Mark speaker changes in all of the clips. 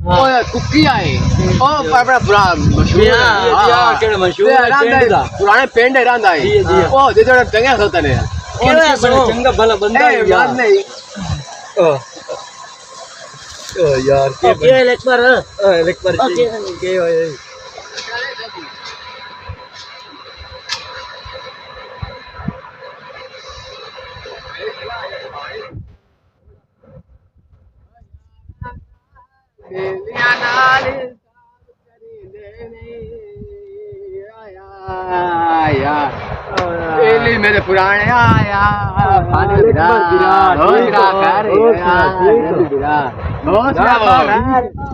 Speaker 1: ओए कुकी आए ओ बड़ा बुरा मशहूर
Speaker 2: हां केड़े मशहूर है
Speaker 1: पुराने पेंड रंदा है ओ जे जो टंगे होता ने
Speaker 2: केड़े चंगा भला बंदा है
Speaker 1: यार नहीं
Speaker 2: ओ यार के एक बार के होए
Speaker 1: बेलिया नाल करी देने आया बेली मेरे पुराने आया फादर बिरा हो बिरा कर बिरा हो बिरा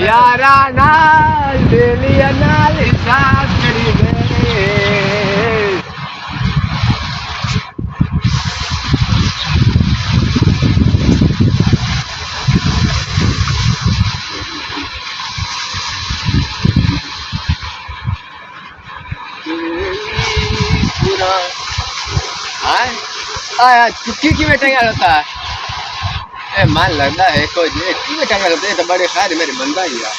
Speaker 1: यारा नाल बेलिया नाल साथ करी दे आया चुक्की की बेटा क्या होता है ए मान लगता है कोई ये की बेटा क्या होता है तो बड़े खार मेरे बंदा ही यार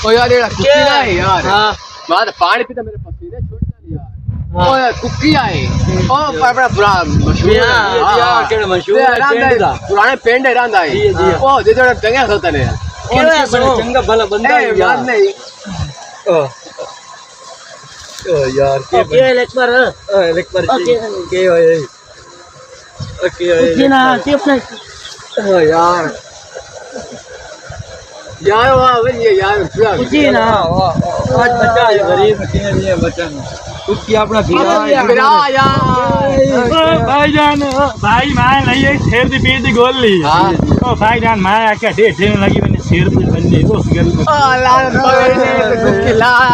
Speaker 1: ओ यार ये कुकी ना है यार हां बात पानी पीता मेरे पसीने छूट यार ओए कुकी आए ओ बड़ा बुरा मशहूर है
Speaker 2: यार केड़े मशहूर है
Speaker 1: पुराने पेंड रंदा है ओ जे जो टंगे होता ने
Speaker 2: केड़े चंगा भला बंदा है
Speaker 1: यार नहीं
Speaker 2: ओ यार के एक बार के होए ओके ना अपना ओ यार
Speaker 1: यार वाह ये यार पूरा
Speaker 2: जी ना आज बच्चा है गरीब के लिए बचन उसकी अपना
Speaker 1: बिरा यार
Speaker 3: भाई मैं नहीं शेर दी पीर दी गोल ली
Speaker 1: हां
Speaker 3: ओ भाई जान मैं आके ढेर लगी मैंने शेर दी बंदी उस गल
Speaker 1: ओ लाल कुकी ला